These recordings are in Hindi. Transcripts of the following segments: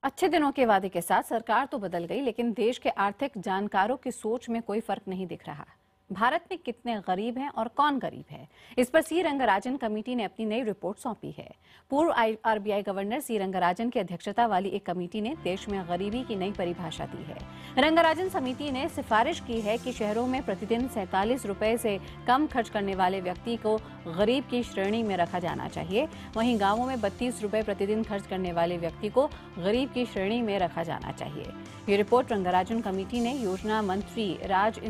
अच्छे दिनों के वादे के साथ सरकार तो बदल गई, लेकिन देश के आर्थिक जानकारों की सोच में कोई फर्क नहीं दिख रहा। भारत में कितने गरीब हैं और कौन गरीब है, इस पर सी रंगराजन कमेटी ने अपनी नई रिपोर्ट सौंपी है। पूर्व आरबीआई गवर्नर सी रंगराजन की अध्यक्षता वाली एक कमेटी ने देश में गरीबी की नई परिभाषा दी है। रंगराजन समिति ने सिफारिश की है कि शहरों में प्रतिदिन 47 रुपए से कम खर्च करने वाले व्यक्ति को गरीब की श्रेणी में रखा जाना चाहिए। वहीं गांवों में 32 रुपए प्रतिदिन खर्च करने वाले व्यक्ति को गरीब की श्रेणी में रखा जाना चाहिए। ये रिपोर्ट रंगराजन कमेटी ने योजना मंत्री राज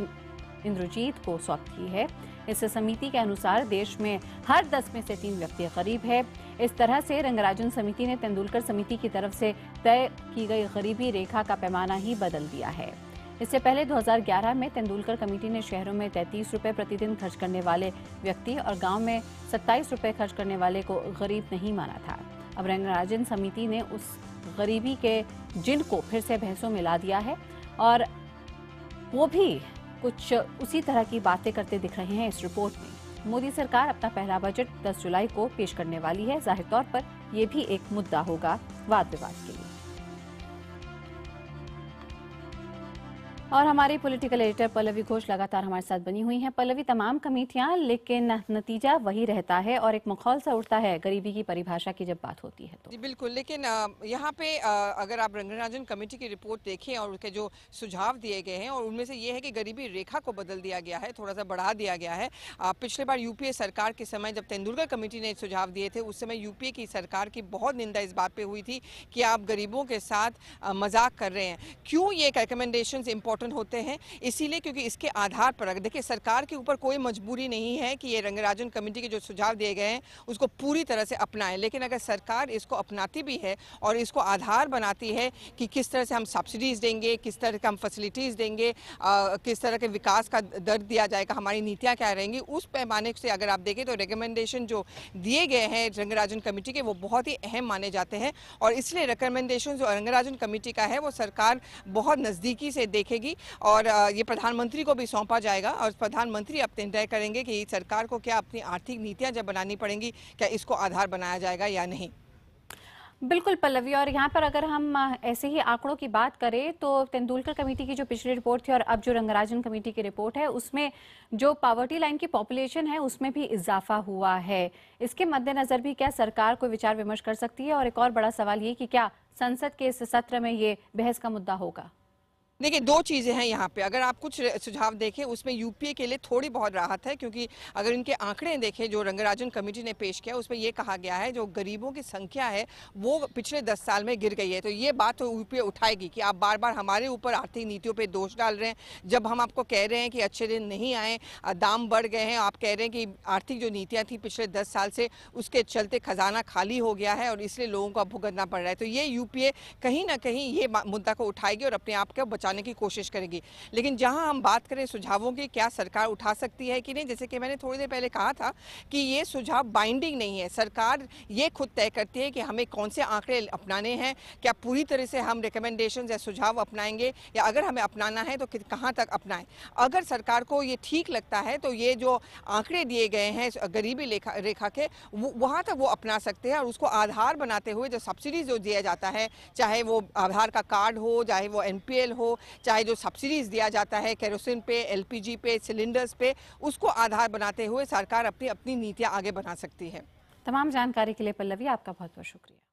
इंद्रजीत को सौंपी है। इस समिति के अनुसार देश में हर 10 में से 3 व्यक्ति गरीब है। इस तरह से रंगराजन समिति ने तेंदुलकर समिति की तरफ से तय की गई गरीबी रेखा का पैमाना ही बदल दिया है। इससे पहले 2011 में तेंदुलकर कमेटी ने शहरों में 33 रुपए प्रतिदिन खर्च करने वाले व्यक्ति और गांव में 27 रुपए खर्च करने वाले को गरीब नहीं माना था। अब रंगराजन समिति ने उस गरीबी के जिन को फिर से बहसों में ला दिया है और वो भी कुछ उसी तरह की बातें करते दिख रहे हैं। इस रिपोर्ट में मोदी सरकार अपना पहला बजट 10 जुलाई को पेश करने वाली है। जाहिर तौर पर यह भी एक मुद्दा होगा वाद विवाद के लिए। और हमारी पॉलिटिकल एडिटर पल्लवी घोष लगातार हमारे साथ बनी हुई हैं। पल्लवी, तमाम कमेटियां, लेकिन नतीजा वही रहता है और एक मखौल सा उड़ता है गरीबी की परिभाषा की जब बात होती है तो। जी बिल्कुल, लेकिन यहाँ पे अगर आप रंगराजन कमेटी की रिपोर्ट देखें और उसके जो सुझाव दिए गए हैं, और उनमें से ये है कि गरीबी रेखा को बदल दिया गया है, थोड़ा सा बढ़ा दिया गया है। पिछले बार यूपीए सरकार के समय जब तेंदुलकर कमेटी ने सुझाव दिए थे, उस समय यूपीए की सरकार की बहुत निंदा इस बात पे हुई थी कि आप गरीबों के साथ मजाक कर रहे हैं। क्यों ये रिकमेंडेशंस इंपॉर्टेंट होते हैं? इसीलिए क्योंकि इसके आधार पर अगर देखिए, सरकार के ऊपर कोई मजबूरी नहीं है कि ये रंगराजन कमेटी के जो सुझाव दिए गए हैं उसको पूरी तरह से अपनाएं, लेकिन अगर सरकार इसको अपनाती भी है और इसको आधार बनाती है कि किस तरह से हम सब्सिडीज देंगे, किस तरह के हम फैसिलिटीज देंगे, किस तरह के विकास का दर दिया जाएगा, हमारी नीतियां क्या रहेंगी, उस पैमाने से अगर आप देखें तो रिकमेंडेशन जो दिए गए हैं रंगराजन कमेटी के वो बहुत ही अहम माने जाते हैं। और इसलिए रिकमेंडेशन जो रंगराजन कमेटी का है वो सरकार बहुत नज़दीकी से देखेगी और ये प्रधानमंत्री को भी सौंपा जाएगा और प्रधानमंत्री अब तय करेंगे कि सरकार को क्या अपनी आर्थिक नीतियां जब बनानी पड़ेंगी, क्या इसको आधार बनाया जाएगा या नहीं। बिल्कुल पल्लवी, और यहाँ पर अगर हम ऐसे ही आंकड़ों की बात करें तो तेंदुलकर कमेटी की जो पिछली रिपोर्ट थी और अब जो रंगराजन कमेटी की रिपोर्ट है, उसमें जो पॉवर्टी लाइन की पॉपुलेशन है उसमें भी इजाफा हुआ है। इसके मद्देनजर भी क्या सरकार कोई विचार विमर्श कर सकती है? और एक और बड़ा सवाल ये कि क्या संसद के इस सत्र में ये बहस का मुद्दा होगा? देखिए, दो चीज़ें हैं यहाँ पे। अगर आप कुछ सुझाव देखें उसमें यूपीए के लिए थोड़ी बहुत राहत है, क्योंकि अगर इनके आंकड़े देखें जो रंगराजन कमेटी ने पेश किया उसमें ये कहा गया है जो गरीबों की संख्या है वो पिछले 10 साल में गिर गई है। तो ये बात तो यूपीए उठाएगी कि आप बार बार हमारे ऊपर आर्थिक नीतियों पर दोष डाल रहे हैं, जब हम आपको कह रहे हैं कि अच्छे दिन नहीं आए, दाम बढ़ गए हैं। आप कह रहे हैं कि आर्थिक जो नीतियाँ थी पिछले 10 साल से उसके चलते खजाना खाली हो गया है और इसलिए लोगों को भुगतना पड़ रहा है। तो ये यूपीए कहीं ना कहीं ये मुद्दा को उठाएगी और अपने आप को बचाने की कोशिश करेगी। लेकिन जहां हम बात करें सुझावों की, क्या सरकार उठा सकती है कि नहीं, जैसे कि मैंने थोड़ी देर पहले कहा था कि ये सुझाव बाइंडिंग नहीं है। सरकार ये खुद तय करती है कि हमें कौन से आंकड़े अपनाने हैं, क्या पूरी तरह से हम रिकमेंडेशंस या सुझाव अपनाएंगे या अगर हमें अपनाना है तो कहां तक अपनाएं। अगर सरकार को ये ठीक लगता है तो ये जो आंकड़े दिए गए हैं गरीबी रेखा के वहां तक वो अपना सकते हैं और उसको आधार बनाते हुए जो सब्सिडीज जो दिया जाता है, चाहे वो आधार का कार्ड हो, चाहे वो एनपीएल हो, चाहे जो सब्सिडीज दिया जाता है केरोसिन पे, एलपीजी पे, सिलेंडर्स पे, उसको आधार बनाते हुए सरकार अपनी नीतियां आगे बना सकती है। तमाम जानकारी के लिए पल्लवी आपका बहुत बहुत शुक्रिया।